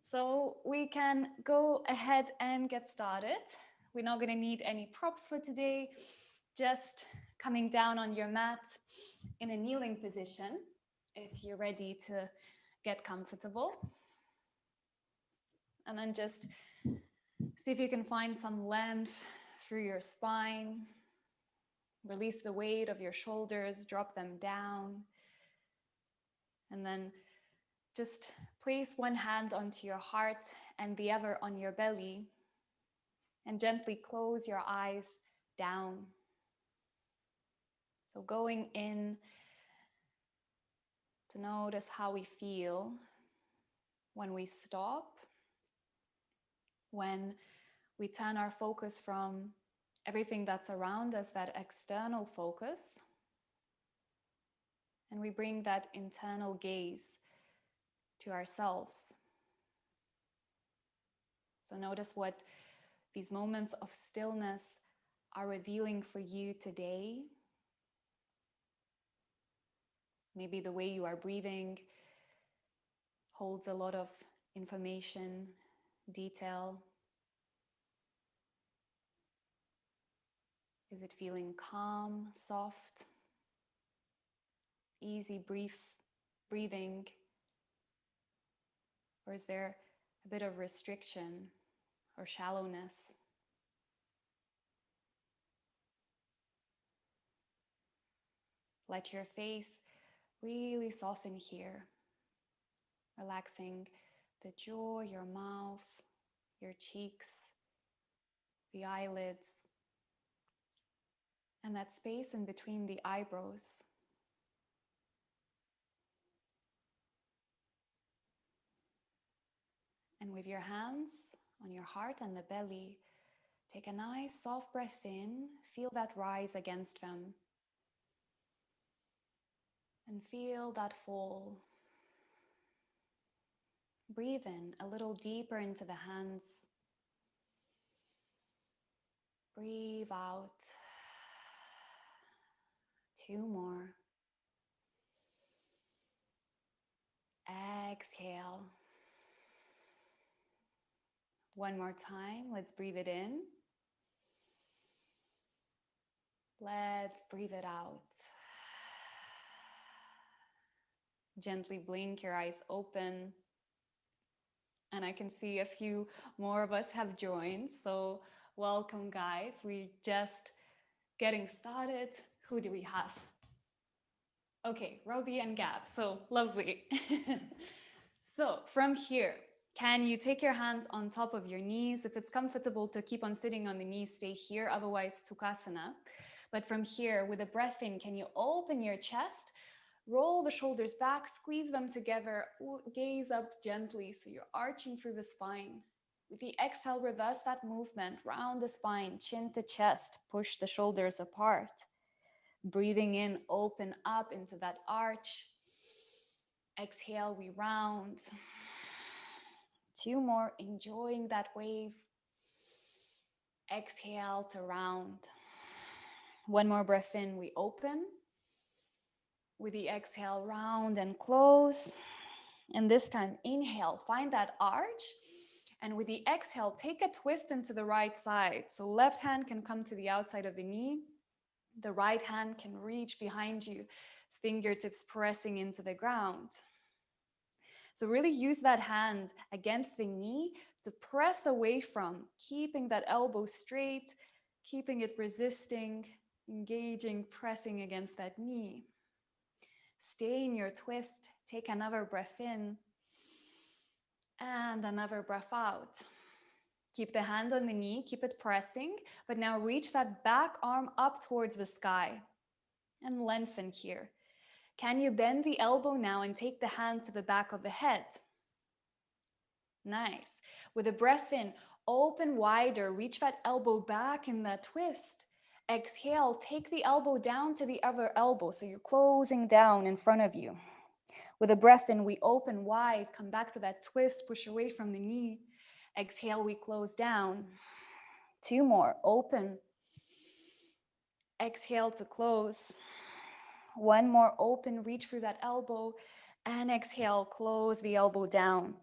So we can go ahead and get started. We're not going to need any props for today. Just coming down on your mat in a kneeling position if you're ready to get comfortable. And then just see if you can find some length through your spine. Release the weight of your shoulders, drop them down. And then just place one hand onto your heart and the other on your belly. And gently close your eyes down. So going in to notice how we feel when we stop, when we turn our focus from everything that's around us, that external focus, and we bring that internal gaze to ourselves. So notice what these moments of stillness are revealing for you today. Maybe the way you are breathing holds a lot of information, detail. Is it feeling calm, soft, easy, brief breathing? Or is there a bit of restriction or shallowness? Let your face really soften here, relaxing the jaw, your mouth, your cheeks, the eyelids, and that space in between the eyebrows. And with your hands on your heart and the belly, take a nice soft breath in, feel that rise against them. And feel that fall. Breathe in a little deeper into the hands. Breathe out. 2 more. Exhale. 1 more time. Let's breathe it in. Let's breathe it out. Gently blink your eyes open. And I can see a few more of us have joined. So welcome, guys. We're just getting started. Who do we have? Okay, Robbie and Gab. So lovely. So from here, can you take your hands on top of your knees? If it's comfortable to keep on sitting on the knees, stay here. Otherwise, Sukhasana. But from here, with a breath in, can you open your chest? Roll the shoulders back, squeeze them together, gaze up gently so you're arching through the spine. With the exhale, reverse that movement, round the spine, chin to chest, push the shoulders apart. Breathing in, open up into that arch. Exhale, we round. 2 more, enjoying that wave. Exhale to round. 1 more breath in, we open. With the exhale, round and close. And this time, inhale, find that arch. And with the exhale, take a twist into the right side. So left hand can come to the outside of the knee. The right hand can reach behind you, fingertips pressing into the ground. So really use that hand against the knee to press away from, keeping that elbow straight, keeping it resisting, engaging, pressing against that knee. Stay in your twist. Take another breath in and another breath out. Keep the hand on the knee, keep it pressing, but now reach that back arm up towards the sky and lengthen here. Can you bend the elbow now and take the hand to the back of the head? Nice. With a breath in, open wider, reach that elbow back in that twist. Exhale, take the elbow down to the other elbow, so you're closing down in front of you. With a breath in, we open wide, come back to that twist, push away from the knee. Exhale, we close down. 2 more, open. Exhale to close. 1 more, open, reach through that elbow. And exhale, close the elbow down.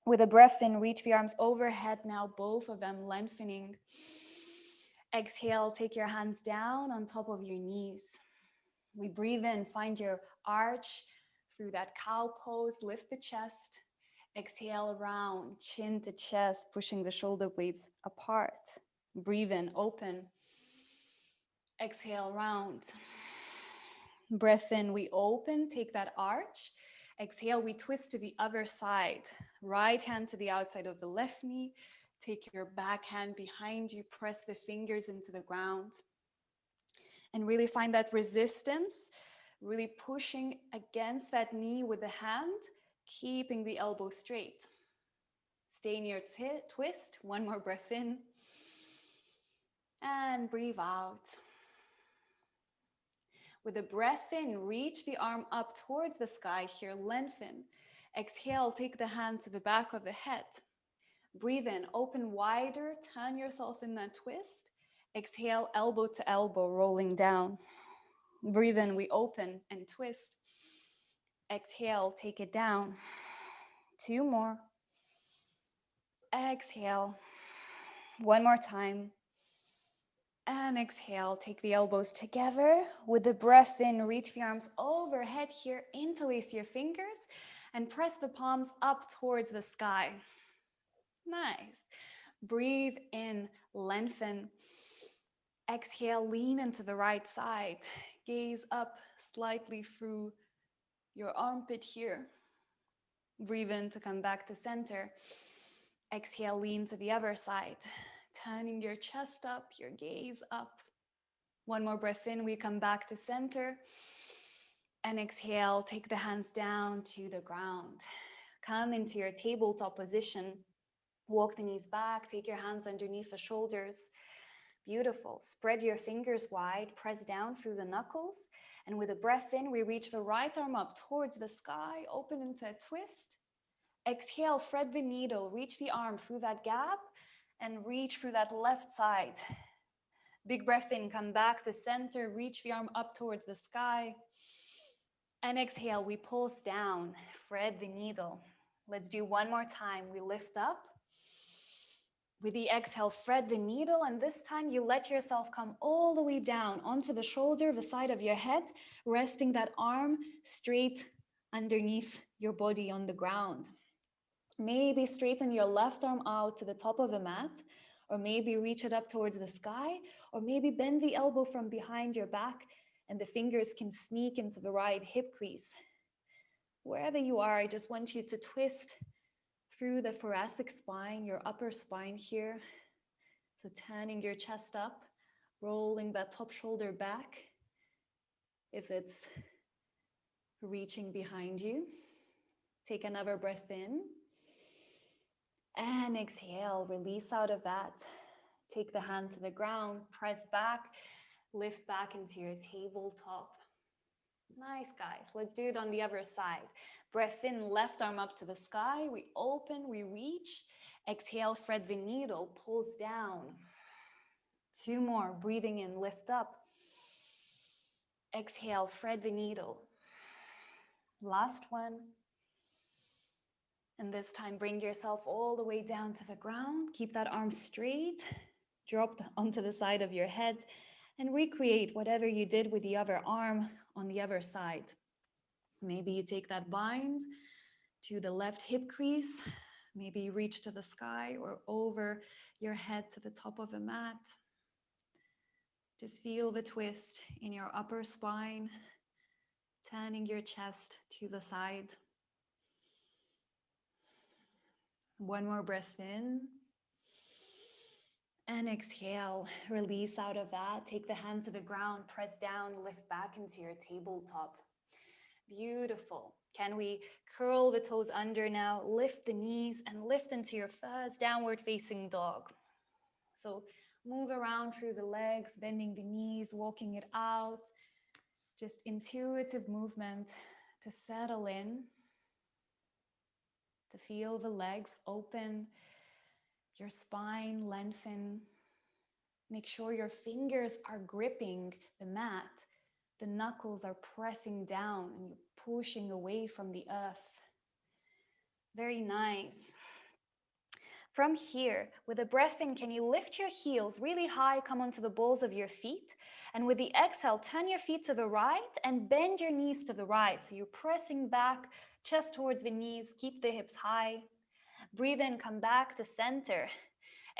With a breath in, reach the arms overhead now, both of them lengthening. Exhale, take your hands down on top of your knees. We breathe in, find your arch through that cow pose, lift the chest. Exhale, round, chin to chest, pushing the shoulder blades apart. Breathe in, open. Exhale, round. Breath in, we open, take that arch. Exhale, we twist to the other side. Right hand to the outside of the left knee. Take your back hand behind you, press the fingers into the ground. And really find that resistance, really pushing against that knee with the hand, keeping the elbow straight. Stay in your twist. One more breath in. And breathe out. With a breath in, reach the arm up towards the sky here, lengthen. Exhale, take the hand to the back of the head. Breathe in, open wider, turn yourself in that twist. Exhale, elbow to elbow, rolling down. Breathe in, we open and twist. Exhale, take it down. 2 more. Exhale. One more time. And exhale, take the elbows together. With the breath in, reach the arms overhead here, interlace your fingers, and press the palms up towards the sky. Nice. Breathe in, lengthen. Exhale, lean into the right side. Gaze up slightly through your armpit here. Breathe in to come back to center. Exhale, lean to the other side. Turning your chest up, your gaze up. One more breath in, we come back to center. And exhale, take the hands down to the ground. Come into your tabletop position. Walk the knees back, take your hands underneath the shoulders. Beautiful. Spread your fingers wide, press down through the knuckles. And with a breath in, we reach the right arm up towards the sky, open into a twist. Exhale, thread the needle, reach the arm through that gap and reach through that left side. Big breath in, come back to center, reach the arm up towards the sky. And exhale, we pulse down, thread the needle. Let's do one more time. We lift up. With the exhale, thread the needle, and this time you let yourself come all the way down onto the shoulder, the side of your head, resting that arm straight underneath your body on the ground. Maybe straighten your left arm out to the top of the mat, or maybe reach it up towards the sky, or maybe bend the elbow from behind your back and the fingers can sneak into the right hip crease. Wherever you are, I just want you to twist through the thoracic spine, your upper spine here. So turning your chest up, rolling that top shoulder back. If it's reaching behind you, take another breath in. And exhale, release out of that. Take the hand to the ground, press back, lift back into your tabletop. Nice, guys. Let's do it on the other side. Breath in, left arm up to the sky. We open, we reach. Exhale, thread the needle, pulls down. 2 more. Breathing in, lift up. Exhale, thread the needle. Last one. And this time, bring yourself all the way down to the ground. Keep that arm straight. Drop onto the side of your head and recreate whatever you did with the other arm on the other side. Maybe you take that bind to the left hip crease. Maybe you reach to the sky or over your head to the top of the mat. Just feel the twist in your upper spine, turning your chest to the side. One more breath in. And exhale, release out of that. Take the hand to the ground, press down, lift back into your tabletop. Beautiful. Can we curl the toes under now, lift the knees and lift into your first downward facing dog. So move around through the legs, bending the knees, walking it out. Just intuitive movement to settle in, to feel the legs open, your spine lengthen. Make sure your fingers are gripping the mat. The knuckles are pressing down and you're pushing away from the earth. Very nice. From here, with a breath in, can you lift your heels really high, come onto the balls of your feet? And with the exhale, turn your feet to the right and bend your knees to the right. So you're pressing back, chest towards the knees, keep the hips high. Breathe in, come back to center.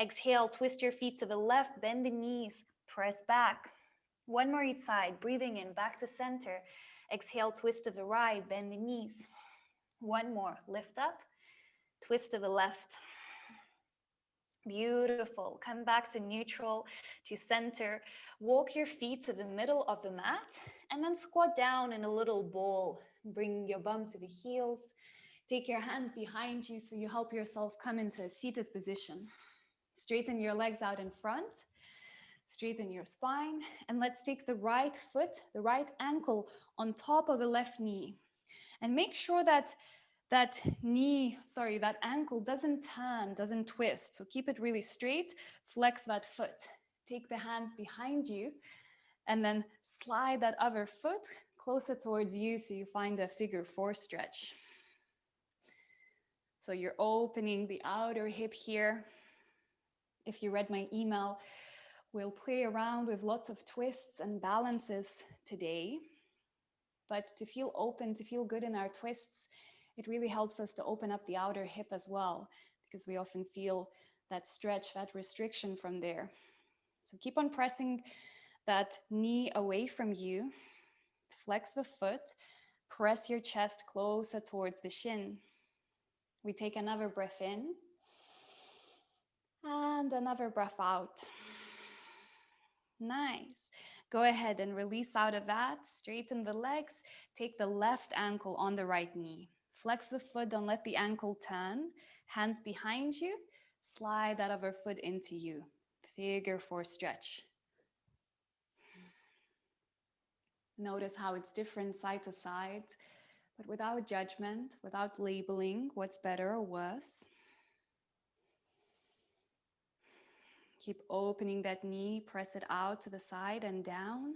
Exhale, twist your feet to the left, bend the knees, press back. One more each side, breathing in, back to center. Exhale, twist to the right, bend the knees. One more, lift up, twist to the left. Beautiful. Come back to neutral, to center. Walk your feet to the middle of the mat and then squat down in a little ball. Bring your bum to the heels. Take your hands behind you so you help yourself come into a seated position. Straighten your legs out in front. Straighten your spine. And let's take the right foot, the right ankle on top of the left knee. And make sure that that ankle doesn't turn, doesn't twist. So keep it really straight, flex that foot. Take the hands behind you and then slide that other foot closer towards you so you find a figure 4 stretch. So you're opening the outer hip here. If you read my email, we'll play around with lots of twists and balances today. But to feel open, to feel good in our twists, it really helps us to open up the outer hip as well, because we often feel that stretch, that restriction from there. So keep on pressing that knee away from you. Flex the foot. Press your chest closer towards the shin. We take another breath in and another breath out. Nice. Go ahead and release out of that. Straighten the legs. Take the left ankle on the right knee. Flex the foot. Don't let the ankle turn. Hands behind you. Slide that other foot into you. Figure 4 stretch. Notice how it's different side to side, but without judgment, without labeling what's better or worse. Keep opening that knee, press it out to the side and down,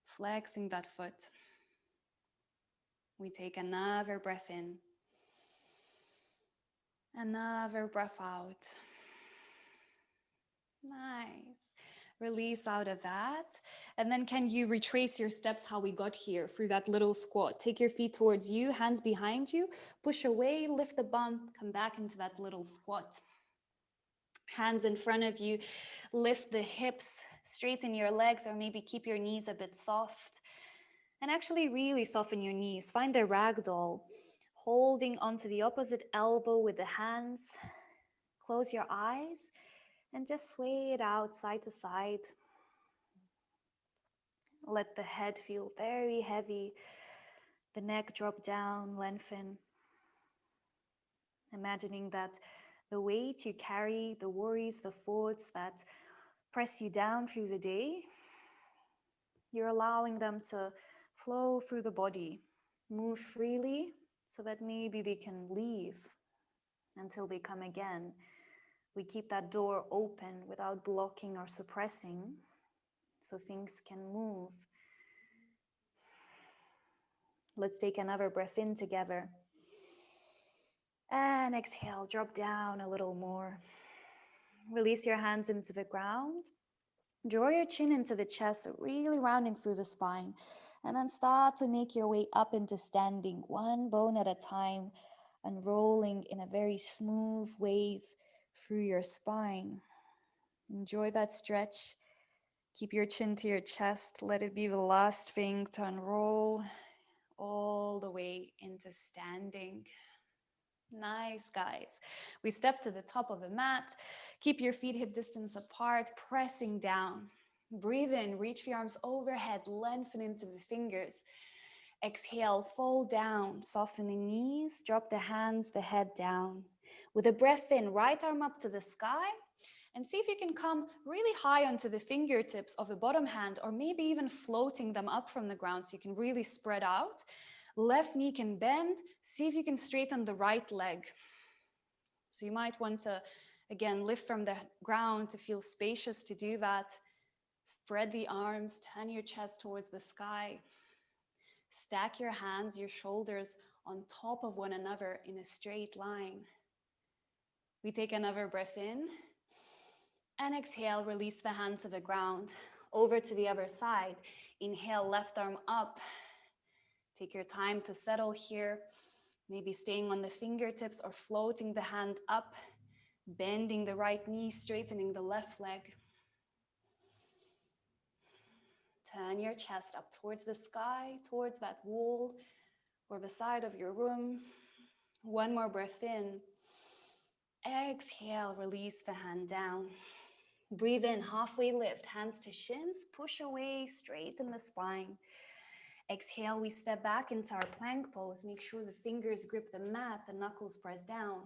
flexing that foot. We take another breath in, another breath out. Nice. Release out of that. And then can you retrace your steps how we got here through that little squat? Take your feet towards you, hands behind you, push away, lift the bum, come back into that little squat. Hands in front of you, lift the hips, straighten your legs, or maybe keep your knees a bit soft. And actually really soften your knees. Find a ragdoll, holding onto the opposite elbow with the hands. Close your eyes and just sway it out side to side. Let the head feel very heavy, the neck drop down, lengthen. Imagining that the weight you carry, the worries, the thoughts that press you down through the day, you're allowing them to flow through the body, move freely so that maybe they can leave until they come again. We keep that door open without blocking or suppressing so things can move. Let's take another breath in together. And exhale, drop down a little more. Release your hands into the ground. Draw your chin into the chest, really rounding through the spine. And then start to make your way up into standing, one bone at a time, unrolling in a very smooth wave through your spine. Enjoy that stretch. Keep your chin to your chest. Let it be the last thing to unroll all the way into standing. Nice, guys. We step to the top of the mat. Keep your feet hip distance apart, pressing down. Breathe in, reach the arms overhead, lengthen into the fingers. Exhale, fold down, soften the knees, drop the hands, the head down. With a breath in, right arm up to the sky, and see if you can come really high onto the fingertips of the bottom hand, or maybe even floating them up from the ground so you can really spread out. Left knee can bend. See if you can straighten the right leg. So you might want to, again, lift from the ground to feel spacious to do that. Spread the arms, turn your chest towards the sky. Stack your hands, your shoulders on top of one another in a straight line. We take another breath in and exhale, release the hand to the ground. Over to the other side. Inhale, left arm up. Take your time to settle here. Maybe staying on the fingertips or floating the hand up, bending the right knee, straightening the left leg. Turn your chest up towards the sky, towards that wall or the side of your room. One more breath in. Exhale, release the hand down. Breathe in, halfway lift, hands to shins, push away, straighten the spine. Exhale, we step back into our plank pose. Make sure the fingers grip the mat, the knuckles press down.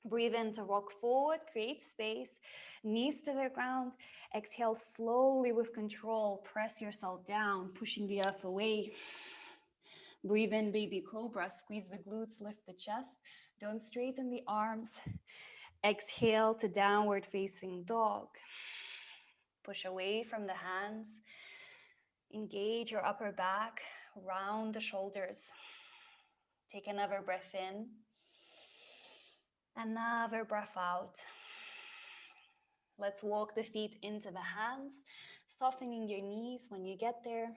Breathe in to rock forward, create space, knees to the ground. Exhale slowly with control, press yourself down, pushing the earth away. Breathe in, baby cobra, squeeze the glutes, lift the chest. Don't straighten the arms. Exhale to downward facing dog. Push away from the hands. Engage your upper back, round the shoulders. Take another breath in. Another breath out. Let's walk the feet into the hands, softening your knees when you get there.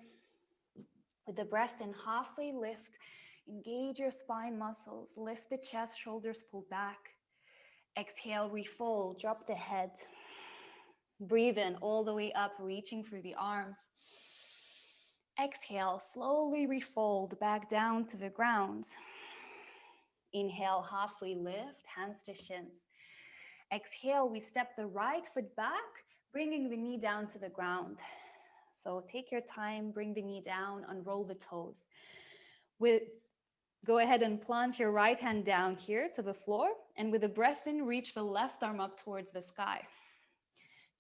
With the breath in, halfway lift, engage your spine muscles, lift the chest, shoulders pull back. Exhale, refold, drop the head. Breathe in all the way up, reaching through the arms. Exhale, slowly refold back down to the ground. Inhale, halfway lift, hands to shins. Exhale, we step the right foot back, bringing the knee down to the ground. So take your time, bring the knee down, unroll the toes. Go ahead and plant your right hand down here to the floor, and with a breath in, reach the left arm up towards the sky.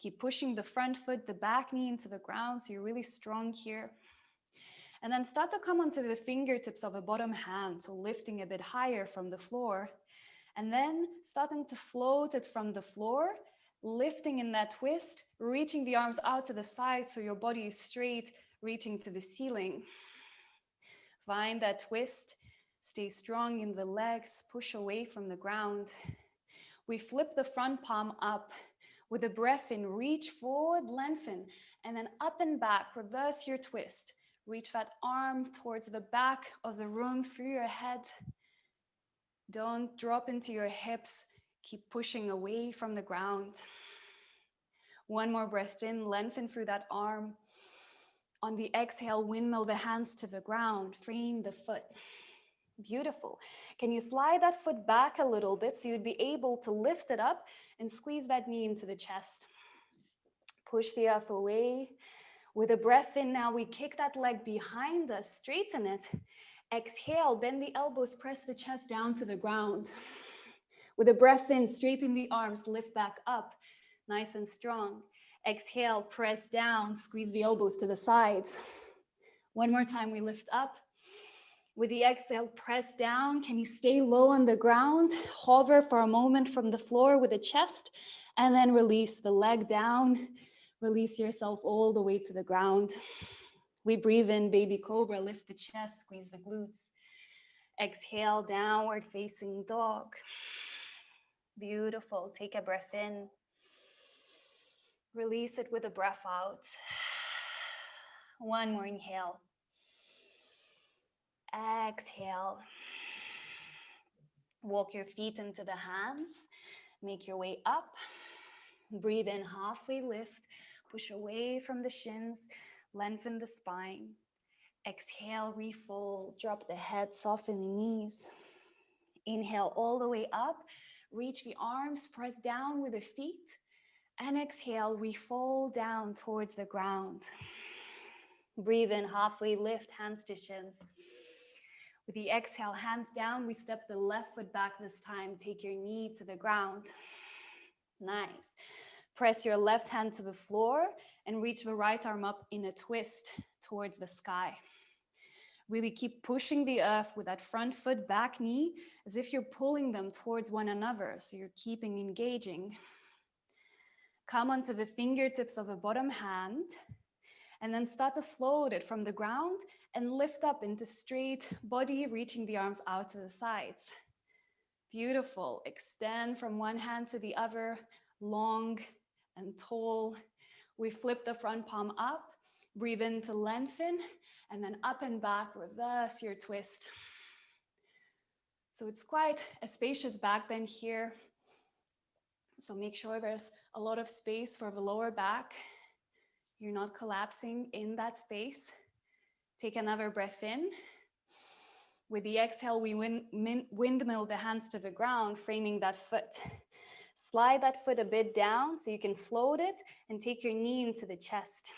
Keep pushing the front foot, the back knee into the ground, so you're really strong here. And then start to come onto the fingertips of the bottom hand, so lifting a bit higher from the floor. And then starting to float it from the floor, lifting in that twist, reaching the arms out to the side so your body is straight, reaching to the ceiling. Find that twist, stay strong in the legs, push away from the ground. We flip the front palm up. With a breath in, reach forward, lengthen, and then up and back, reverse your twist. Reach that arm towards the back of the room through your head. Don't drop into your hips. Keep pushing away from the ground. One more breath in, lengthen through that arm. On the exhale, windmill the hands to the ground, freeing the foot. Beautiful. Can you slide that foot back a little bit so you'd be able to lift it up and squeeze that knee into the chest? Push the earth away. With a breath in now, we kick that leg behind us, straighten it. Exhale, bend the elbows, press the chest down to the ground. With a breath in, straighten the arms, lift back up, nice and strong. Exhale, press down, squeeze the elbows to the sides. One more time, we lift up. With the exhale, press down. Can you stay low on the ground? Hover for a moment from the floor with the chest, and then release the leg down. Release yourself all the way to the ground. We breathe in, baby cobra, lift the chest, squeeze the glutes. Exhale, downward facing dog. Beautiful. Take a breath in. Release it with a breath out. One more inhale. Exhale. Walk your feet into the hands. Make your way up. Breathe in, halfway lift. Push away from the shins. Lengthen the spine. Exhale, refold. Drop the head, soften the knees. Inhale all the way up. Reach the arms, press down with the feet. And exhale, refold down towards the ground. Breathe in, halfway lift, hands to shins. With the exhale, hands down, we step the left foot back this time. Take your knee to the ground. Nice. Press your left hand to the floor and reach the right arm up in a twist towards the sky. Really keep pushing the earth with that front foot, back knee, as if you're pulling them towards one another. So you're keeping engaging. Come onto the fingertips of the bottom hand and then start to float it from the ground and lift up into straight body, reaching the arms out to the sides. Beautiful. Extend from one hand to the other, long and tall. We flip the front palm up, breathe in to lengthen, and then up and back, reverse your twist. So it's quite a spacious back bend here. So make sure there's a lot of space for the lower back. You're not collapsing in that space. Take another breath in. With the exhale, we windmill the hands to the ground, framing that foot. Slide that foot a bit down so you can float it and take your knee into the chest.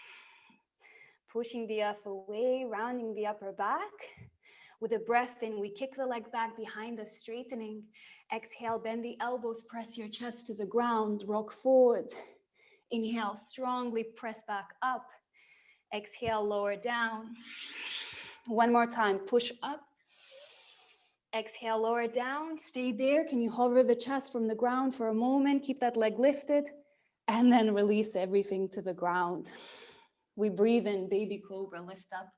Pushing the earth away, rounding the upper back. With a breath in, we kick the leg back behind us, straightening. Exhale, bend the elbows, press your chest to the ground, rock forward. Inhale, strongly press back up. Exhale, lower down. One more time, push up. Exhale, lower down. Stay there. Can you hover the chest from the ground for a moment? Keep that leg lifted. And then release everything to the ground. We breathe in, baby cobra, lift up.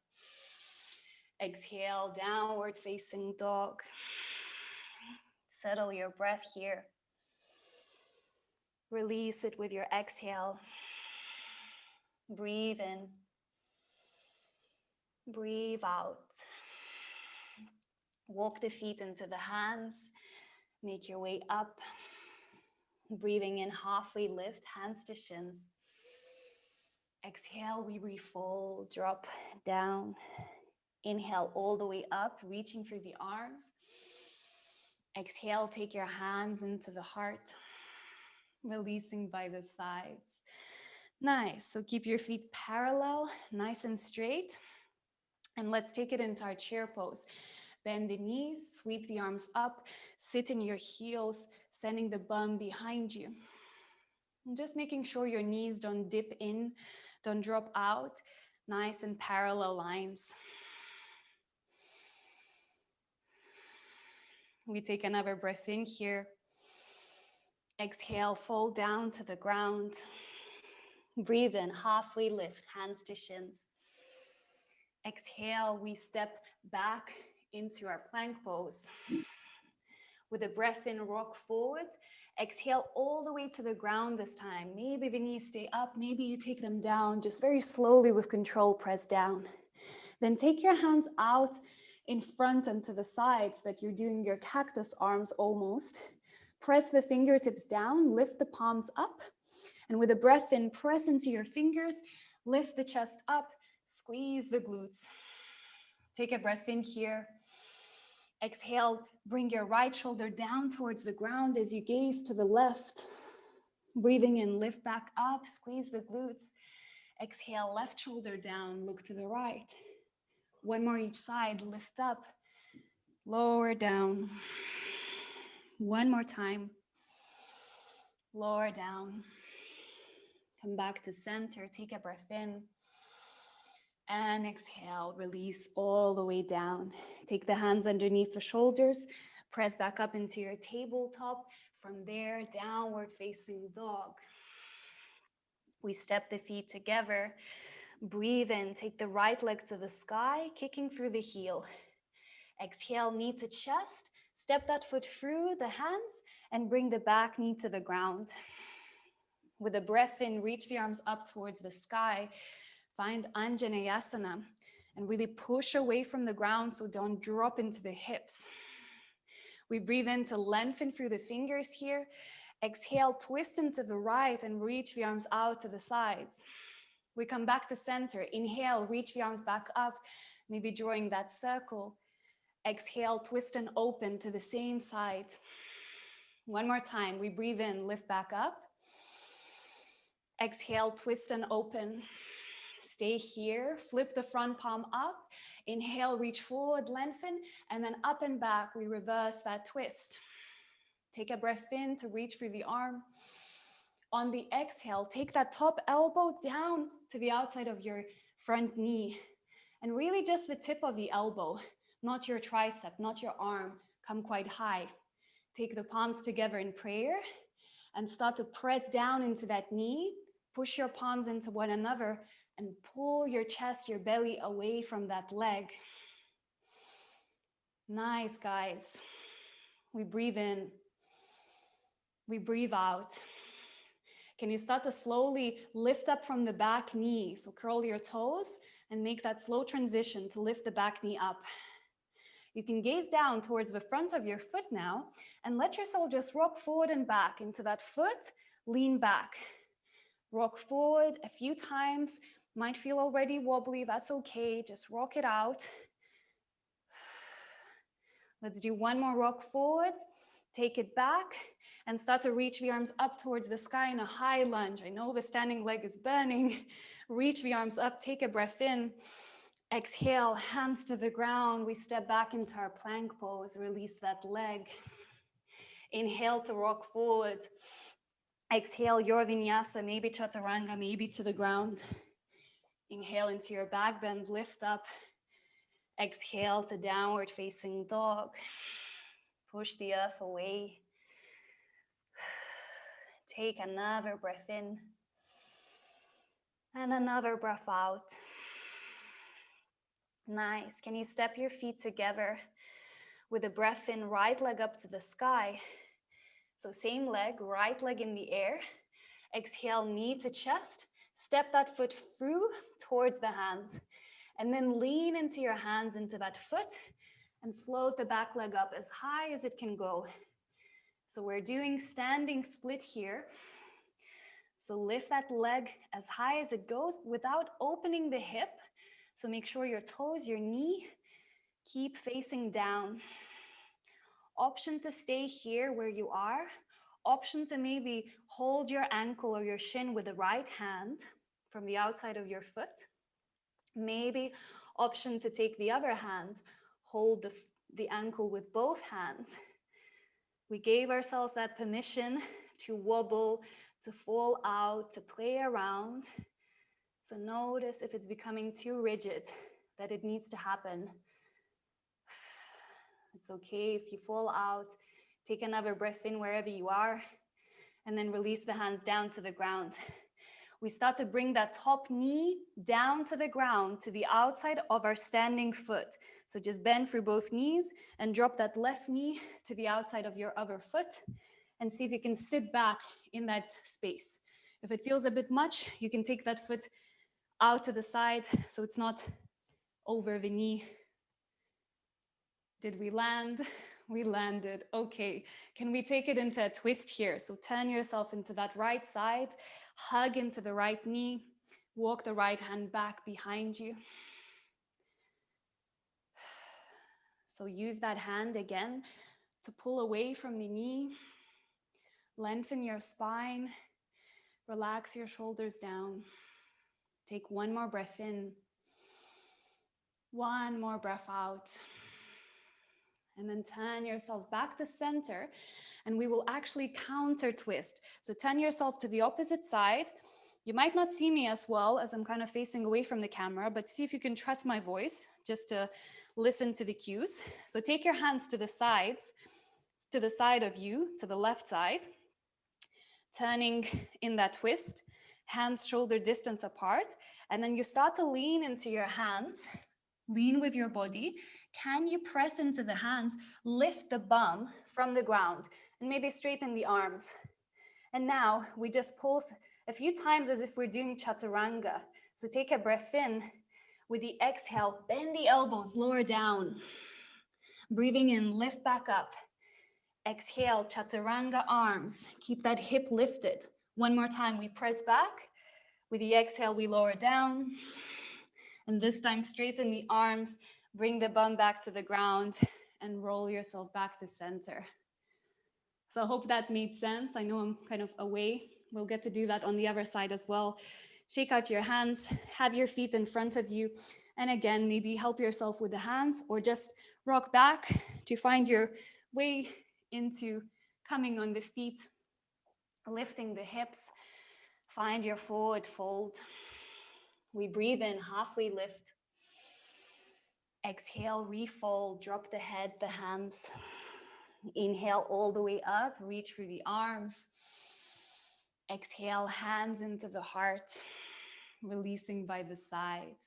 Exhale, downward facing dog. Settle your breath here. Release it with your exhale. Breathe in. Breathe out. Walk the feet into the hands. Make your way up. Breathing in, halfway lift, hands to shins. Exhale, we refold, drop down. Inhale all the way up, reaching through the arms. Exhale, take your hands into the heart, releasing by the sides. Nice, so keep your feet parallel, nice and straight. And let's take it into our chair pose. Bend the knees, sweep the arms up, sit in your heels, sending the bum behind you. And just making sure your knees don't dip in, don't drop out. Nice and parallel lines. We take another breath in here. Exhale, fall down to the ground. Breathe in, halfway lift, hands to shins. Exhale, we step back into our plank pose. With a breath in, rock forward. Exhale all the way to the ground this time. Maybe the knees stay up, maybe you take them down, just very slowly with control, press down. Then take your hands out in front and to the sides, that you're doing your cactus arms almost. Press the fingertips down, lift the palms up. And with a breath in, press into your fingers, lift the chest up, squeeze the glutes. Take a breath in here. Exhale, bring your right shoulder down towards the ground as you gaze to the left. Breathing in, lift back up, squeeze the glutes. Exhale, left shoulder down, look to the right. One more each side, lift up, lower down. One more time, lower down. Come back to center, take a breath in. And exhale, release all the way down. Take the hands underneath the shoulders, press back up into your tabletop. From there, downward facing dog. We step the feet together. Breathe in, take the right leg to the sky, kicking through the heel. Exhale, knee to chest. Step that foot through the hands and bring the back knee to the ground. With a breath in, reach the arms up towards the sky. Find Anjaneyasana and really push away from the ground so don't drop into the hips. We breathe in to lengthen through the fingers here. Exhale, twist into the right and reach the arms out to the sides. We come back to center. Inhale, reach the arms back up, maybe drawing that circle. Exhale, twist and open to the same side. One more time. We breathe in, lift back up. Exhale, twist and open. Stay here, flip the front palm up. Inhale, reach forward, lengthen, and then up and back, we reverse that twist. Take a breath in to reach through the arm. On the exhale, take that top elbow down to the outside of your front knee. And really just the tip of the elbow, not your tricep, not your arm. Come quite high. Take the palms together in prayer and start to press down into that knee. Push your palms into one another and pull your chest, your belly away from that leg. Nice, guys. We breathe in, we breathe out. Can you start to slowly lift up from the back knee? So curl your toes and make that slow transition to lift the back knee up. You can gaze down towards the front of your foot now and let yourself just rock forward and back into that foot, lean back. Rock forward a few times. Might feel already wobbly, that's okay, just rock it out. Let's do one more rock forward, take it back, and start to reach the arms up towards the sky in a high lunge. I know the standing leg is burning. Reach the arms up, take a breath in. Exhale, hands to the ground. We step back into our plank pose, release that leg. Inhale to rock forward. Exhale, your vinyasa, maybe chaturanga, maybe to the ground. Inhale into your back bend, lift up. Exhale to downward facing dog. Push the earth away. Take another breath in and another breath out. Nice. Can you step your feet together with a breath in, right leg up to the sky? So same leg, right leg in the air. Exhale, knee to chest. Step that foot through towards the hands. And then lean into your hands into that foot and float the back leg up as high as it can go. So we're doing standing split here. So lift that leg as high as it goes without opening the hip. So make sure your toes, your knee, keep facing down. Option to stay here where you are. Option to maybe hold your ankle or your shin with the right hand from the outside of your foot. Maybe option to take the other hand, hold the ankle with both hands. We gave ourselves that permission to wobble, to fall out, to play around. So notice if it's becoming too rigid, that it needs to happen. It's okay if you fall out. Take another breath in wherever you are, and then release the hands down to the ground. We start to bring that top knee down to the ground, to the outside of our standing foot. So just bend through both knees and drop that left knee to the outside of your other foot and see if you can sit back in that space. If it feels a bit much, you can take that foot out to the side so it's not over the knee. Did we land? We landed. Okay. Can we take it into a twist here? So turn yourself into that right side, hug into the right knee, walk the right hand back behind you. So use that hand again to pull away from the knee, lengthen your spine, relax your shoulders down. Take one more breath in, one more breath out. And then turn yourself back to center, and we will actually counter twist. So turn yourself to the opposite side. You might not see me as well as I'm kind of facing away from the camera, but see if you can trust my voice just to listen to the cues. So take your hands to the sides, to the side of you, to the left side, turning in that twist, hands shoulder distance apart, and then you start to lean into your hands. Lean with your body. Can you press into the hands, lift the bum from the ground, and maybe straighten the arms? And now we just pulse a few times as if we're doing chaturanga. So take a breath in. With the exhale, bend the elbows, lower down. Breathing in, lift back up. Exhale, chaturanga arms. Keep that hip lifted. One more time, we press back. With the exhale, we lower down. And this time, straighten the arms, bring the bum back to the ground, and roll yourself back to center. So I hope that made sense. I know I'm kind of away. We'll get to do that on the other side as well. Shake out your hands, have your feet in front of you. And again, maybe help yourself with the hands or just rock back to find your way into coming on the feet, lifting the hips. Find your forward fold. We breathe in, halfway lift. Exhale, refold, drop the head, the hands. Inhale all the way up, reach through the arms. Exhale, hands into the heart, releasing by the sides.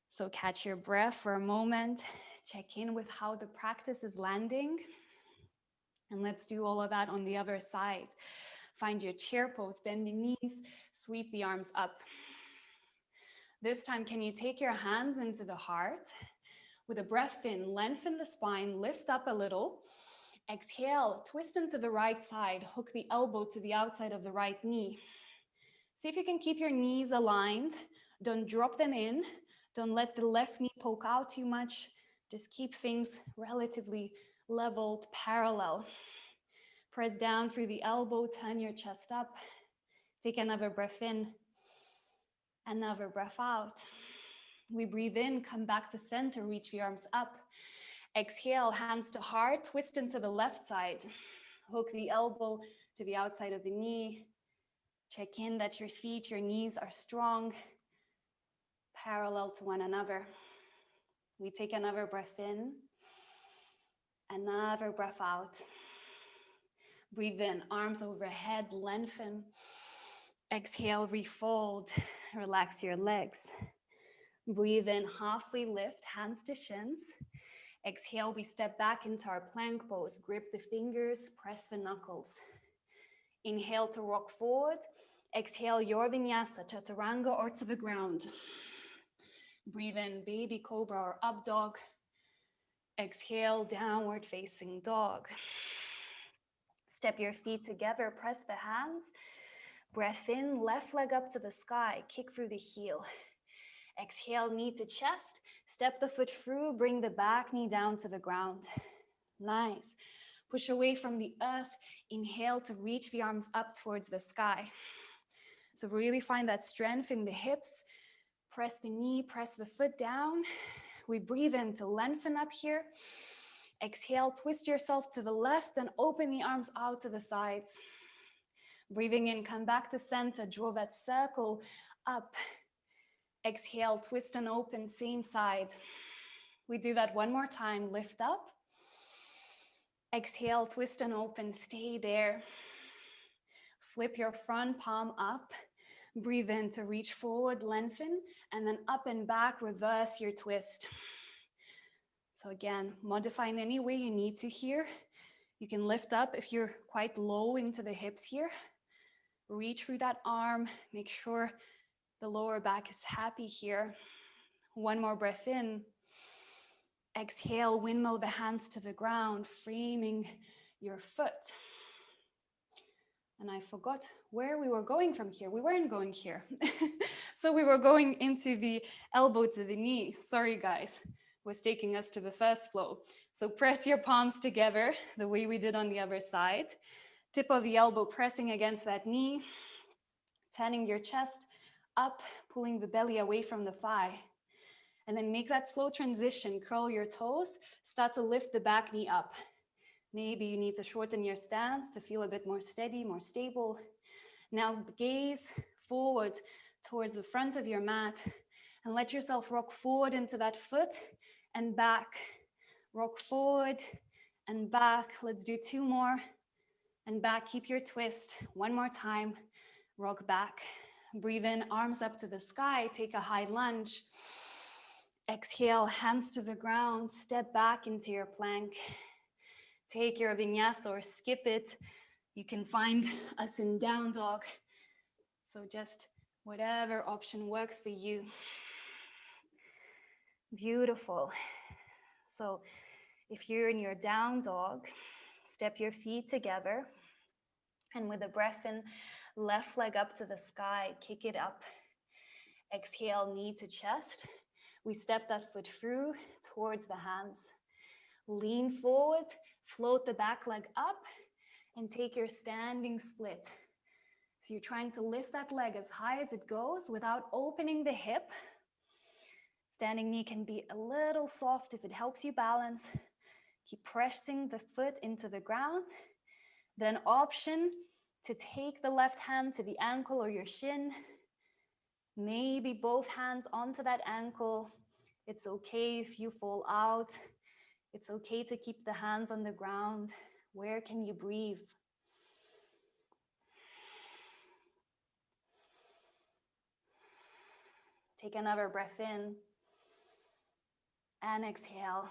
So catch your breath for a moment. Check in with how the practice is landing. And let's do all of that on the other side. Find your chair pose, bend the knees, sweep the arms up. This time, can you take your hands into the heart? With a breath in, lengthen the spine, lift up a little. Exhale, twist into the right side, hook the elbow to the outside of the right knee. See if you can keep your knees aligned. Don't drop them in. Don't let the left knee poke out too much. Just keep things relatively leveled, parallel. Press down through the elbow, turn your chest up. Take another breath in, another breath out. We breathe in, come back to center, reach the arms up. Exhale, hands to heart, twist into the left side. Hook the elbow to the outside of the knee. Check in that your feet, your knees are strong, parallel to one another. We take another breath in, another breath out. Breathe in, arms overhead, lengthen. Exhale, refold, relax your legs. Breathe in, halfway lift, hands to shins. Exhale, we step back into our plank pose. Grip the fingers, press the knuckles. Inhale to rock forward. Exhale, your vinyasa, chaturanga or to the ground. Breathe in, baby cobra or up dog. Exhale, downward facing dog. Step your feet together, press the hands. Breath in, left leg up to the sky, kick through the heel. Exhale, knee to chest, step the foot through, bring the back knee down to the ground. Nice. Push away from the earth, inhale to reach the arms up towards the sky. So really find that strength in the hips. Press the knee, press the foot down. We breathe in to lengthen up here. Exhale, twist yourself to the left and open the arms out to the sides. Breathing in, come back to center, draw that circle up. Exhale, twist and open, same side. We do that one more time, lift up. Exhale, twist and open, stay there. Flip your front palm up. Breathe in to reach forward, lengthen, and then up and back, reverse your twist. So again, modify in any way you need to here. You can lift up if you're quite low into the hips here. Reach through that arm, make sure the lower back is happy here. One more breath in. Exhale, windmill the hands to the ground, framing your foot. And I forgot where we were going from here. We weren't going here. So we were going into the elbow to the knee. Sorry, guys. Was taking us to the first flow. So press your palms together the way we did on the other side. Tip of the elbow pressing against that knee. Turning your chest up, pulling the belly away from the thigh. And then make that slow transition. Curl your toes. Start to lift the back knee up. Maybe you need to shorten your stance to feel a bit more steady, more stable. Now gaze forward towards the front of your mat and let yourself rock forward into that foot and back. Rock forward and back. Let's do two more. And back, keep your twist. One more time. Rock back. Breathe in, arms up to the sky. Take a high lunge. Exhale, hands to the ground. Step back into your plank. Take your vinyasa or skip it. You can find us in down dog. So just whatever option works for you. Beautiful. So if you're in your down dog, step your feet together. And with a breath in, left leg up to the sky, kick it up. Exhale, knee to chest. We step that foot through towards the hands. Lean forward, float the back leg up, and take your standing split. So you're trying to lift that leg as high as it goes without opening the hip. Standing knee can be a little soft if it helps you balance. Keep pressing the foot into the ground. Then option to take the left hand to the ankle or your shin. Maybe both hands onto that ankle. It's okay if you fall out. It's okay to keep the hands on the ground. Where can you breathe? Take another breath in and exhale.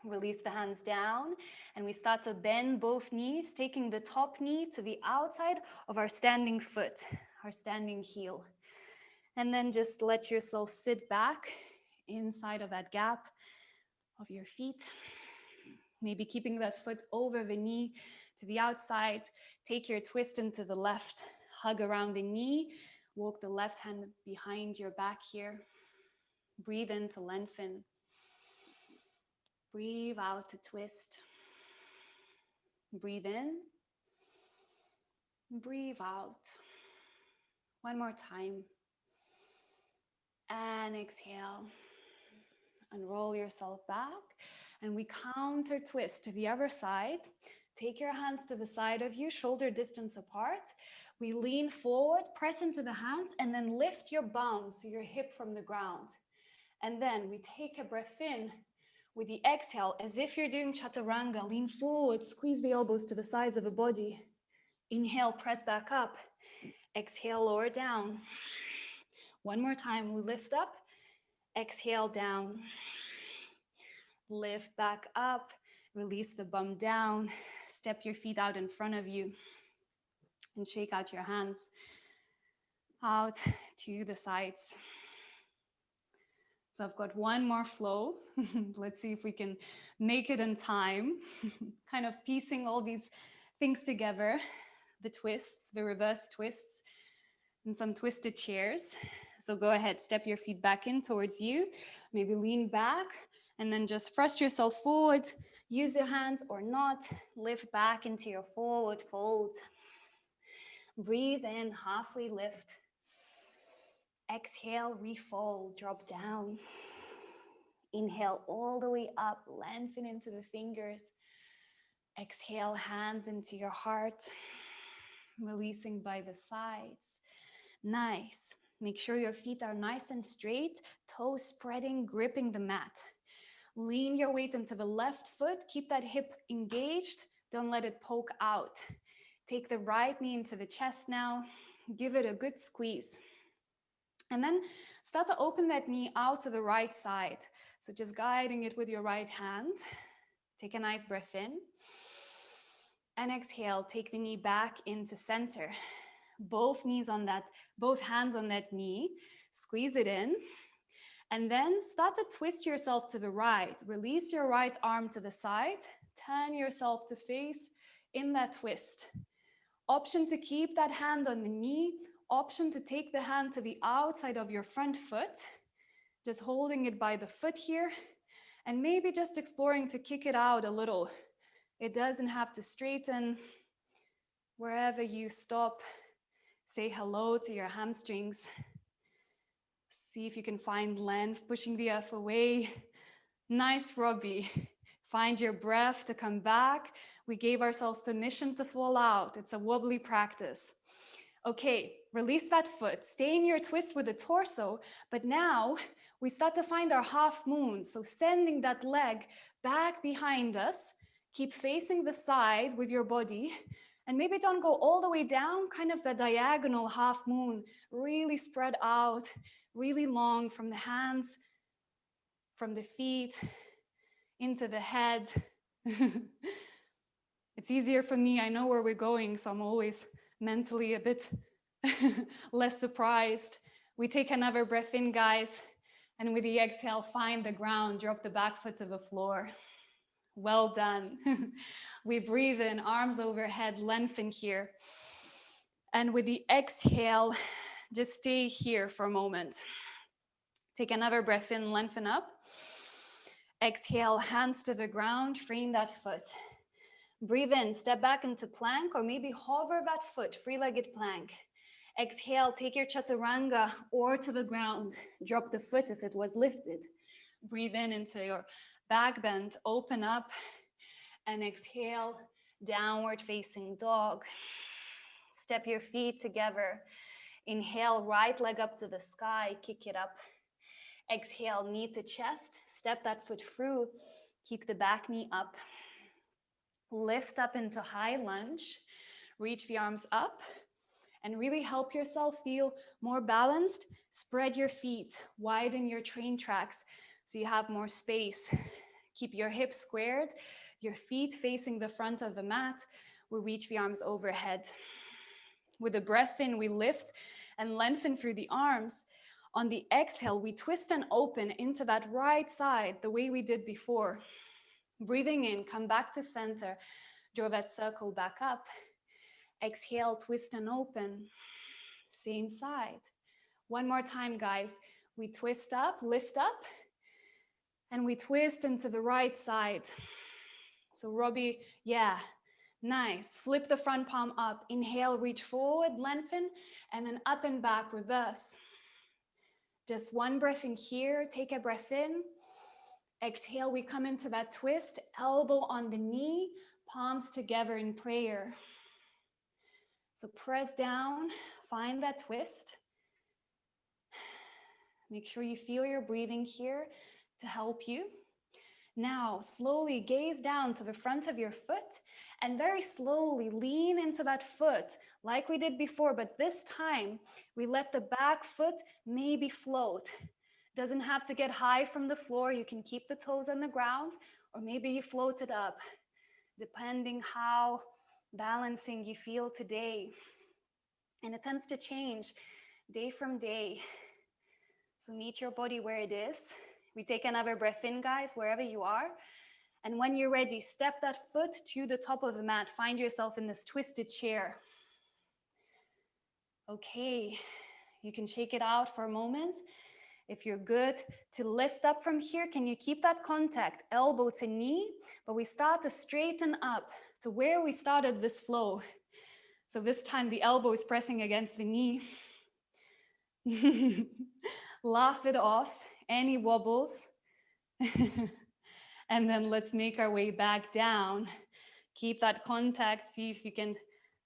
Release the hands down, and we start to bend both knees, taking the top knee to the outside of our standing foot, our standing heel. And then just let yourself sit back inside of that gap of your feet. Maybe keeping that foot over the knee to the outside. Take your twist into the left, hug around the knee, walk the left hand behind your back here. Breathe in to lengthen. Breathe out to twist. Breathe in. Breathe out. One more time. And exhale. Unroll yourself back. And we counter twist to the other side. Take your hands to the side of you, shoulder distance apart. We lean forward, press into the hands, and then lift your bum, so your hip from the ground. And then we take a breath in with the exhale, as if you're doing chaturanga. Lean forward, squeeze the elbows to the sides of the body. Inhale, press back up. Exhale, lower down. One more time, we lift up. Exhale, down. Lift back up. Release the bum down. Step your feet out in front of you. And shake out your hands out to the sides. So I've got one more flow. Let's see if we can make it in time. Kind of piecing all these things together. The twists, the reverse twists, and some twisted chairs. So go ahead, step your feet back in towards you. Maybe lean back and then just thrust yourself forward. Use your hands or not. Lift back into your forward fold. Breathe in, halfway lift. Exhale, refold, drop down. Inhale all the way up, lengthen into the fingers. Exhale, hands into your heart, releasing by the sides. Nice. Make sure your feet are nice and straight, toes spreading, gripping the mat. Lean your weight into the left foot, keep that hip engaged, don't let it poke out. Take the right knee into the chest now, give it a good squeeze. And then start to open that knee out to the right side. So just guiding it with your right hand. Take a nice breath in. And exhale, take the knee back into center. Both hands on that knee. Squeeze it in. And then start to twist yourself to the right. Release your right arm to the side. Turn yourself to face in that twist. Option to keep that hand on the knee. Option to take the hand to the outside of your front foot. Just holding it by the foot here. And maybe just exploring to kick it out a little. It doesn't have to straighten. Wherever you stop, say hello to your hamstrings. See if you can find length, pushing the earth away. Nice, Robbie. Find your breath to come back. We gave ourselves permission to fall out. It's a wobbly practice. Okay, release that foot. Stay in your twist with the torso, but now we start to find our half moon. So sending that leg back behind us. Keep facing the side with your body. And maybe don't go all the way down, kind of the diagonal half moon. Really spread out, really long from the hands, from the feet, into the head. It's easier for me, I know where we're going, so I'm always mentally a bit less surprised. We take another breath in, guys, and with the exhale, find the ground, drop the back foot to the floor. Well done. We breathe in, arms overhead, lengthen here. And with the exhale, just stay here for a moment. Take another breath in, lengthen up. Exhale, hands to the ground, frame that foot. Breathe in, step back into plank, or maybe hover that foot, three-legged plank. Exhale, take your chaturanga or to the ground. Drop the foot if it was lifted. Breathe in into your back bend, open up, and exhale, downward facing dog. Step your feet together. Inhale, right leg up to the sky, kick it up. Exhale, knee to chest, step that foot through, keep the back knee up. Lift up into high lunge, reach the arms up, and really help yourself feel more balanced. Spread your feet, widen your train tracks so you have more space. Keep your hips squared, your feet facing the front of the mat. We reach the arms overhead. With a breath in, we lift and lengthen through the arms. On the exhale, we twist and open into that right side the way we did before. Breathing in, come back to center, draw that circle back up. Exhale, twist and open. Same side. One more time, guys. We twist up, lift up, and we twist into the right side. So Robbie, yeah, nice. Flip the front palm up. Inhale, reach forward, lengthen, and then up and back, reverse. Just one breath in here. Take a breath in. Exhale, we come into that twist, elbow on the knee, palms together in prayer. So press down, find that twist. Make sure you feel your breathing here to help you. Now, slowly gaze down to the front of your foot and very slowly lean into that foot like we did before, but this time we let the back foot maybe float. Doesn't have to get high from the floor. You can keep the toes on the ground, or maybe you float it up, depending how balancing you feel today. And it tends to change day from day. So meet your body where it is. We take another breath in, guys, wherever you are. And when you're ready, step that foot to the top of the mat. Find yourself in this twisted chair. Okay, you can shake it out for a moment. If you're good to lift up from here, can you keep that contact, elbow to knee? But we start to straighten up to where we started this flow. So this time the elbow is pressing against the knee. Laugh it off, any wobbles. And then let's make our way back down. Keep that contact, see if you can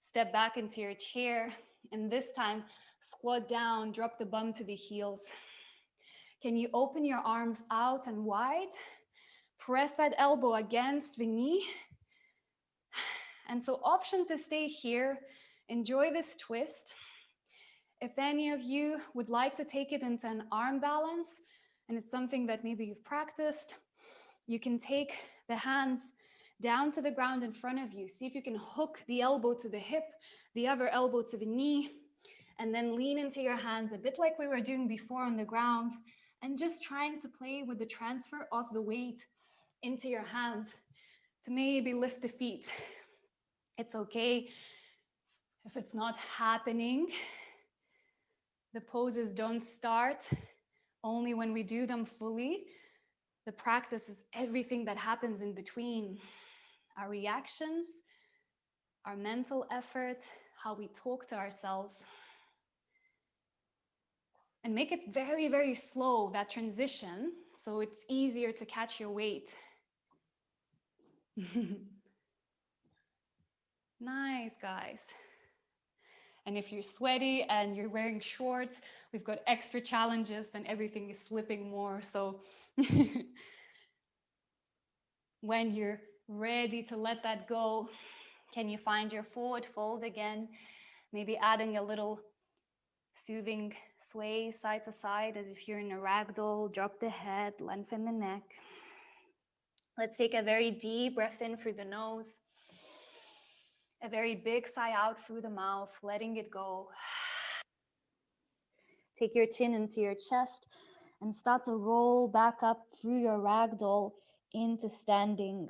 step back into your chair. And this time, squat down, drop the bum to the heels. Can you open your arms out and wide? Press that elbow against the knee. And so option to stay here. Enjoy this twist. If any of you would like to take it into an arm balance, and it's something that maybe you've practiced, you can take the hands down to the ground in front of you. See if you can hook the elbow to the hip, the other elbow to the knee, and then lean into your hands a bit like we were doing before on the ground, and just trying to play with the transfer of the weight into your hands to maybe lift the feet. It's okay if it's not happening. The poses don't start only when we do them fully. The practice is everything that happens in between. Our reactions, our mental effort, how we talk to ourselves. And make it very, very slow, that transition, so it's easier to catch your weight. Nice, guys. And if you're sweaty and you're wearing shorts, we've got extra challenges when everything is slipping more. So when you're ready to let that go, can you find your forward fold again? Maybe adding a little soothing sway side to side as if you're in a ragdoll. Drop the head, lengthen the neck. Let's take a very deep breath in through the nose. A very big sigh out through the mouth, letting it go. Take your chin into your chest and start to roll back up through your ragdoll into standing.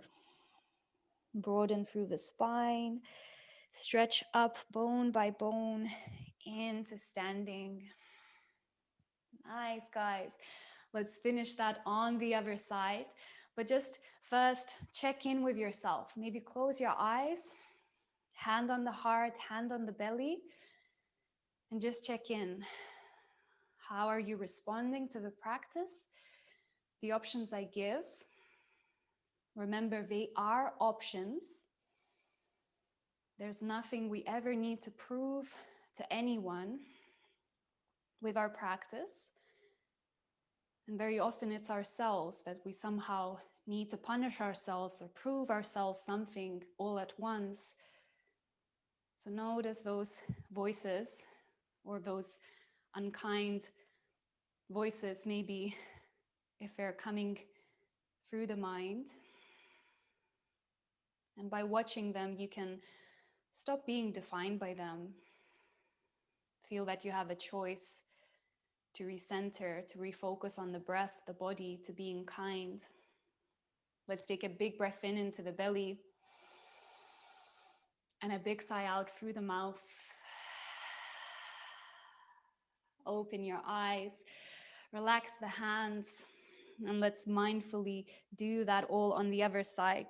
Broaden through the spine. Stretch up bone by bone into standing. Nice, guys. Let's finish that on the other side. But just first, check in with yourself. Maybe close your eyes. Hand on the heart, hand on the belly, and just check in. How are you responding to the practice? The options I give. Remember, they are options. There's nothing we ever need to prove to anyone with our practice. And very often it's ourselves that we somehow need to punish ourselves or prove ourselves something all at once. So notice those voices or those unkind voices, maybe if they're coming through the mind. And by watching them, you can stop being defined by them. Feel that you have a choice to recenter, to refocus on the breath, the body, to being kind. Let's take a big breath in into the belly and a big sigh out through the mouth. Open your eyes, relax the hands, and let's mindfully do that all on the other side.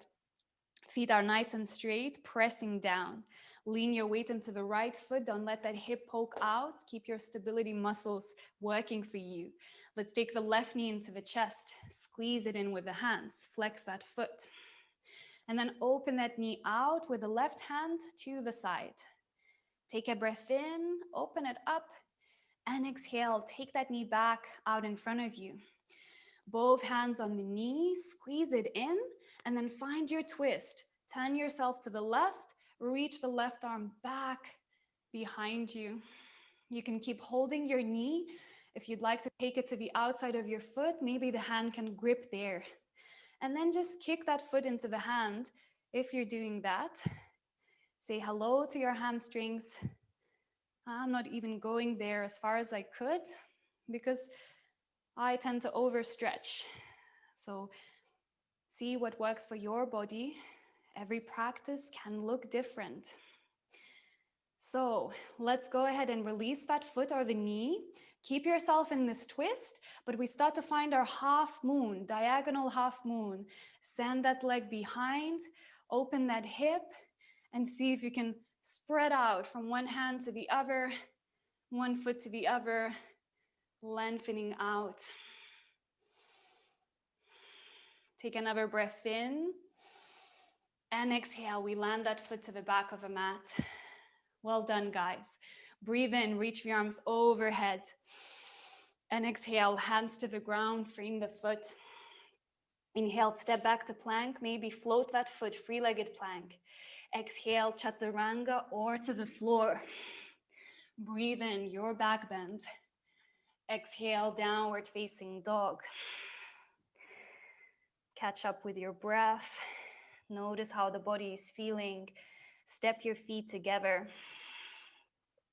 Feet are nice and straight, pressing down. Lean your weight into the right foot. Don't let that hip poke out. Keep your stability muscles working for you. Let's take the left knee into the chest. Squeeze it in with the hands. Flex that foot. And then open that knee out with the left hand to the side. Take a breath in, open it up, and exhale. Take that knee back out in front of you. Both hands on the knee, squeeze it in, and then find your twist. Turn yourself to the left, reach the left arm back behind you. You can keep holding your knee. If you'd like to take it to the outside of your foot, maybe the hand can grip there. And then just kick that foot into the hand. If you're doing that, say hello to your hamstrings. I'm not even going there as far as I could because I tend to overstretch. So see what works for your body. Every practice can look different. So let's go ahead and release that foot or the knee. Keep yourself in this twist, but we start to find our half moon, diagonal half moon. Send that leg behind, open that hip, and see if you can spread out from one hand to the other, one foot to the other, lengthening out. Take another breath in. And exhale, we land that foot to the back of the mat. Well done, guys. Breathe in, reach the arms overhead. And exhale, hands to the ground, freeing the foot. Inhale, step back to plank, maybe float that foot, three-legged plank. Exhale, chaturanga or to the floor. Breathe in, your back bend. Exhale, downward facing dog. Catch up with your breath. Notice how the body is feeling. Step your feet together.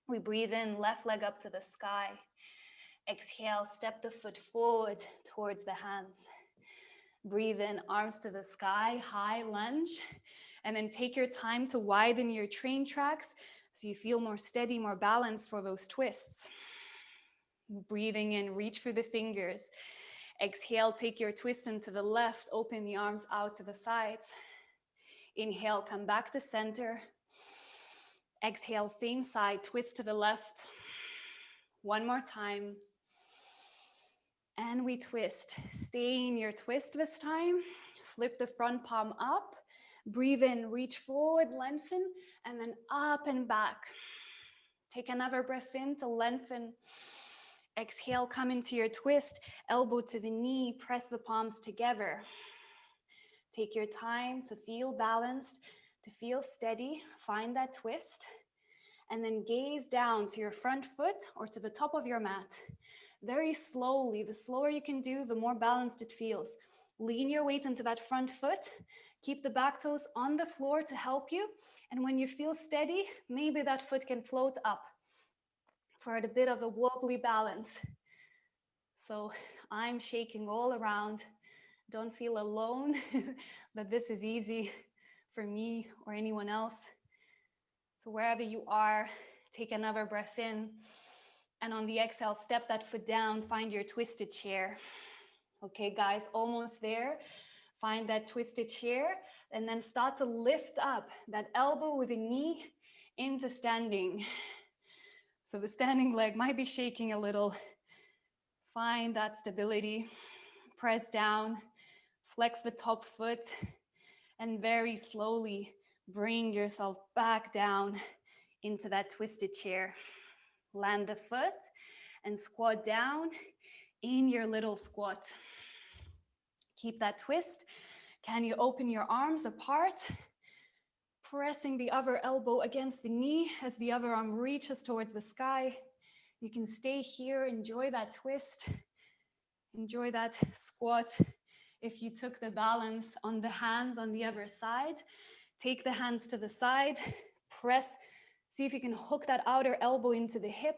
We breathe in, left leg up to the sky. Exhale, step the foot forward towards the hands. Breathe in, arms to the sky, high lunge. And then take your time to widen your train tracks so you feel more steady, more balanced for those twists. Breathing in, reach for the fingers. Exhale, take your twist into the left, open the arms out to the sides. Inhale, come back to center. Exhale, same side, twist to the left. One more time. And we twist. Stay in your twist this time. Flip the front palm up. Breathe in, reach forward, lengthen, and then up and back. Take another breath in to lengthen. Exhale, come into your twist. Elbow to the knee, press the palms together. Take your time to feel balanced, to feel steady. Find that twist. And then gaze down to your front foot or to the top of your mat. Very slowly. The slower you can do, the more balanced it feels. Lean your weight into that front foot. Keep the back toes on the floor to help you. And when you feel steady, maybe that foot can float up for a bit of a wobbly balance. So I'm shaking all around. Don't feel alone that this is easy for me or anyone else. So wherever you are, take another breath in. And on the exhale, step that foot down, find your twisted chair. Okay, guys, almost there. Find that twisted chair and then start to lift up that elbow with the knee into standing. So the standing leg might be shaking a little. Find that stability. Press down, flex the top foot, and very slowly bring yourself back down into that twisted chair. Land the foot and squat down in your little squat. Keep that twist. Can you open your arms apart? Pressing the other elbow against the knee as the other arm reaches towards the sky. You can stay here, enjoy that twist, enjoy that squat if you took the balance on the hands on the other side. Take the hands to the side, press, see if you can hook that outer elbow into the hip,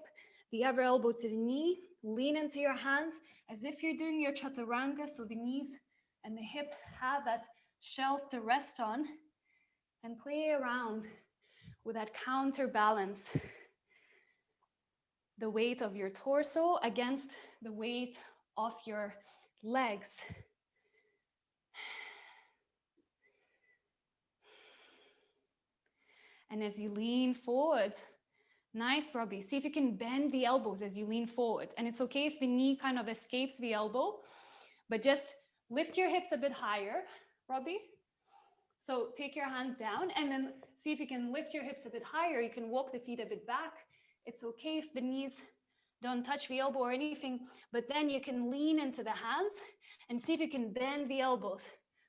the other elbow to the knee, lean into your hands as if you're doing your chaturanga, so the knees and the hip have that shelf to rest on, and play around with that counterbalance, the weight of your torso against the weight of your legs. And as you lean forward, nice, Robbie. See if you can bend the elbows as you lean forward. And it's okay if the knee kind of escapes the elbow, but just lift your hips a bit higher, Robbie. So take your hands down and then see if you can lift your hips a bit higher. You can walk the feet a bit back. It's okay if the knees don't touch the elbow or anything, but then you can lean into the hands and see if you can bend the elbows.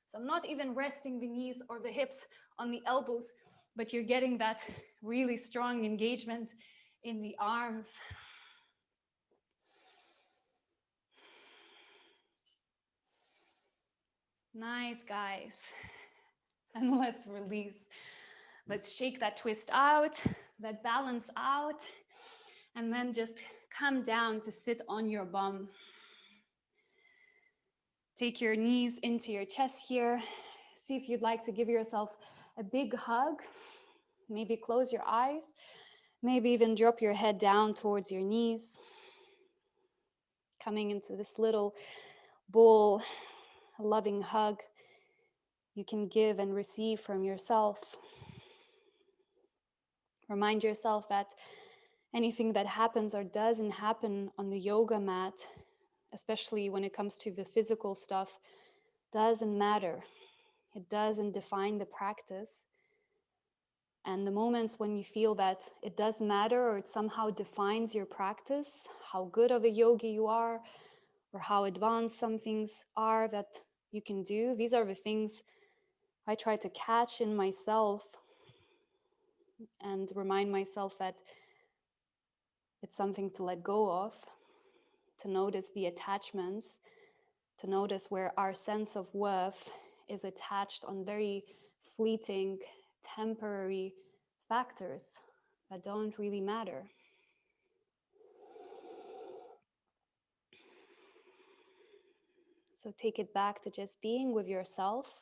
So I'm not even resting the knees or the hips on the elbows, but you're getting that really strong engagement in the arms. Nice, guys. And let's release. Let's shake that twist out, that balance out, and then just come down to sit on your bum. Take your knees into your chest here. See if you'd like to give yourself a big hug. Maybe close your eyes. Maybe even drop your head down towards your knees. Coming into this little ball, a loving hug you can give and receive from yourself. Remind yourself that anything that happens or doesn't happen on the yoga mat, especially when it comes to the physical stuff, doesn't matter. It doesn't define the practice. And the moments when you feel that it does matter or it somehow defines your practice, how good of a yogi you are, or how advanced some things are that you can do, these are the things I try to catch in myself and remind myself that it's something to let go of, to notice the attachments, to notice where our sense of worth is attached on very fleeting, temporary factors that don't really matter. So take it back to just being with yourself,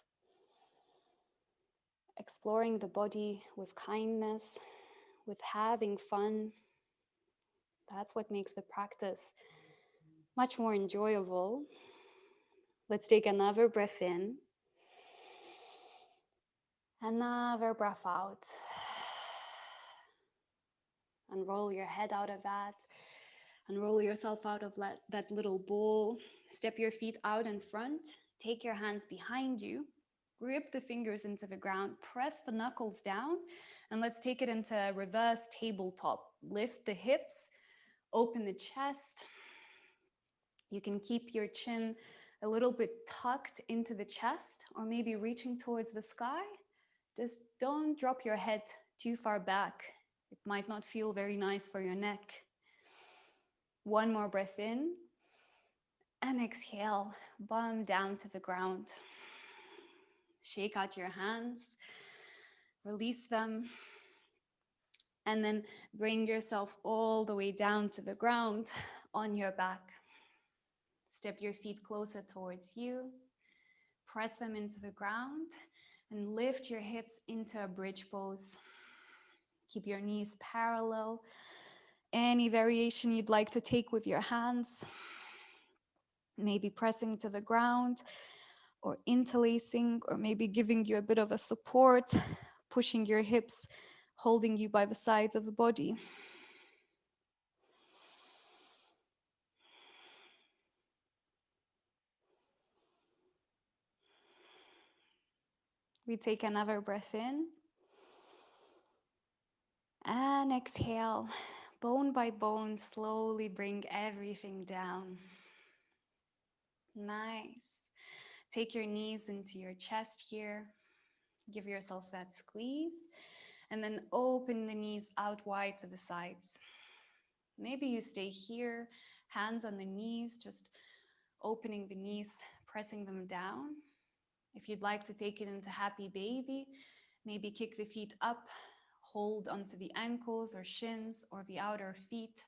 exploring the body with kindness, with having fun. That's what makes the practice much more enjoyable. Let's take another breath in, another breath out, and roll your head out of that, and roll yourself out of that little ball. Step your feet out in front, take your hands behind you, grip the fingers into the ground, press the knuckles down, and let's take it into reverse tabletop. Lift the hips, open the chest. You can keep your chin a little bit tucked into the chest or maybe reaching towards the sky. Just don't drop your head too far back. It might not feel very nice for your neck. One more breath in and exhale, bum down to the ground. Shake out your hands, release them, and then bring yourself all the way down to the ground on your back. Step your feet closer towards you, press them into the ground, and lift your hips into a bridge pose. Keep your knees parallel. Any variation you'd like to take with your hands, maybe pressing to the ground or interlacing, or maybe giving you a bit of a support, pushing your hips, holding you by the sides of the body. We take another breath in and exhale. Bone by bone, slowly bring everything down. Nice. Take your knees into your chest here. Give yourself that squeeze. And then open the knees out wide to the sides. Maybe you stay here, hands on the knees, just opening the knees, pressing them down. If you'd like to take it into happy baby, maybe kick the feet up, hold onto the ankles or shins or the outer feet,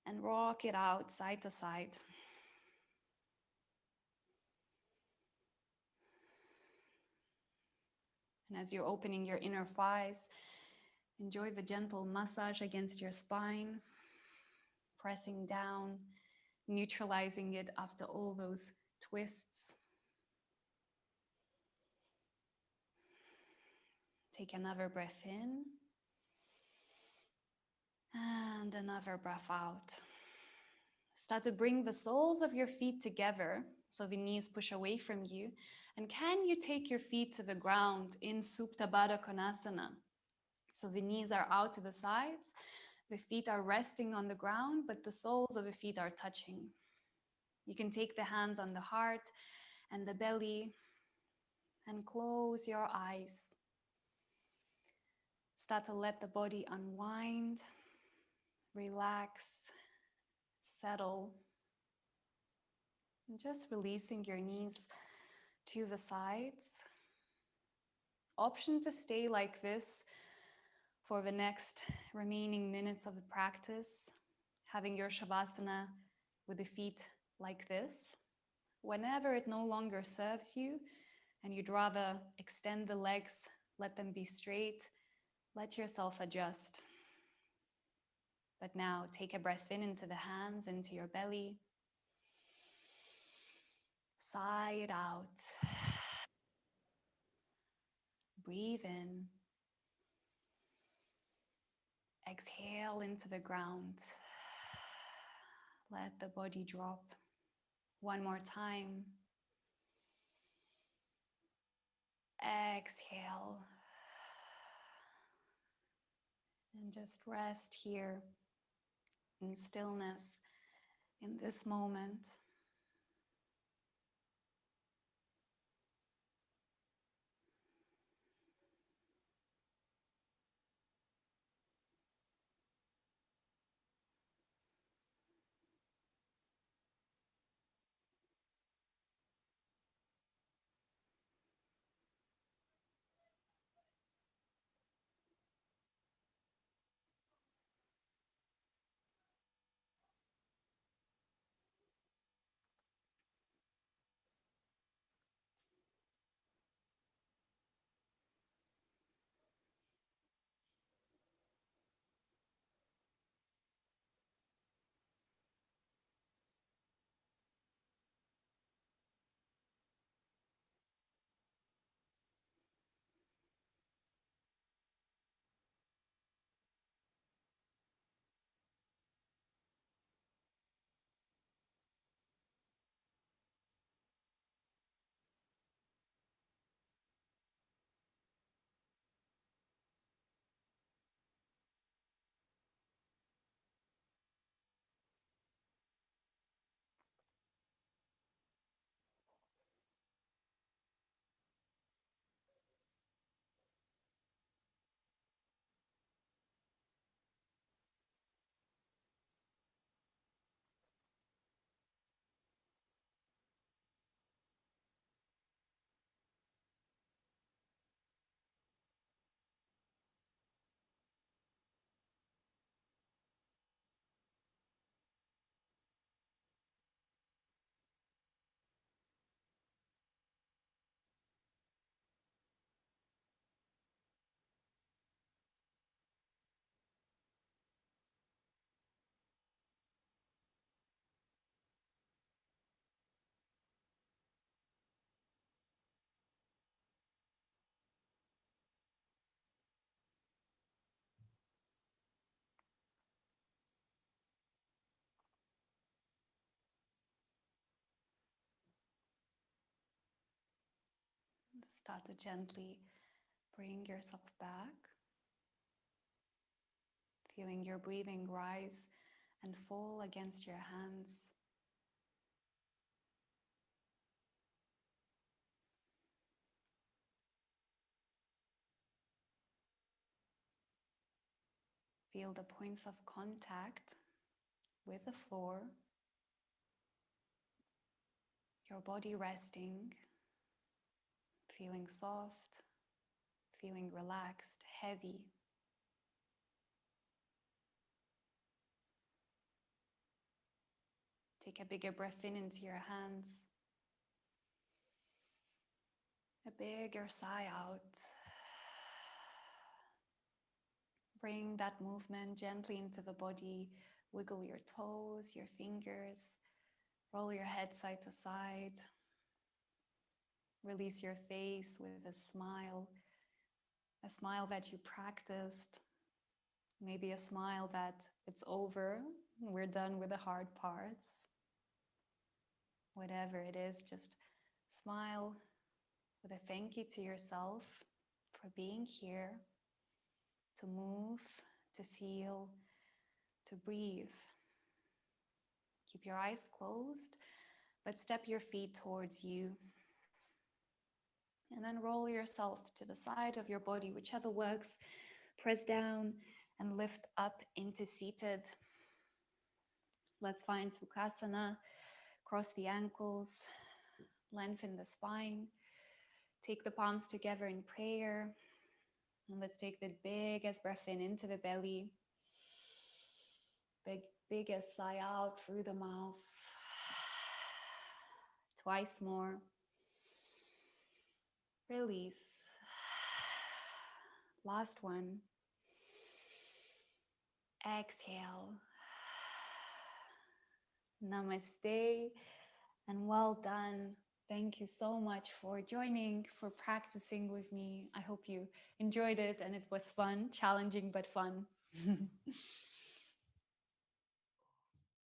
and rock it out side to side. And as you're opening your inner thighs, enjoy the gentle massage against your spine, pressing down, neutralizing it after all those twists. Take another breath in and another breath out. Start to bring the soles of your feet together so the knees push away from you. And can you take your feet to the ground in Supta Baddha Konasana? So the knees are out to the sides, the feet are resting on the ground, but the soles of the feet are touching. You can take the hands on the heart and the belly and close your eyes. Start to let the body unwind, relax, settle, and just releasing your knees to the sides. Option to stay like this for the next remaining minutes of the practice, having your Shavasana with the feet like this. Whenever it no longer serves you and you'd rather extend the legs, let them be straight, let yourself adjust. But now take a breath in into the hands, into your belly. Sigh it out. Breathe in. Exhale into the ground. Let the body drop. One more time. Exhale. And just rest here in stillness in this moment. Start to gently bring yourself back, feeling your breathing rise and fall against your hands. Feel the points of contact with the floor. your body resting, feeling soft, feeling relaxed, heavy. Take a bigger breath in into your hands, a bigger sigh out. Bring that movement gently into the body. Wiggle your toes, your fingers. Roll your head side to side. Release your face with a smile that you practiced. Maybe a smile that it's over. We're done with the hard parts. Whatever it is, just smile with a thank you to yourself for being here, to move, to feel, to breathe. Keep your eyes closed, but step your feet towards you. And then roll yourself to the side of your body, whichever works. Press down and lift up into seated. Let's find Sukhasana. Cross the ankles, lengthen the spine. Take the palms together in prayer. And let's take the biggest breath in into the belly. Biggest sigh out through the mouth. Twice more. Release. Last one. Exhale. Namaste and well done. Thank you so much for joining, for practicing with me. I hope you enjoyed it and it was fun, challenging but fun.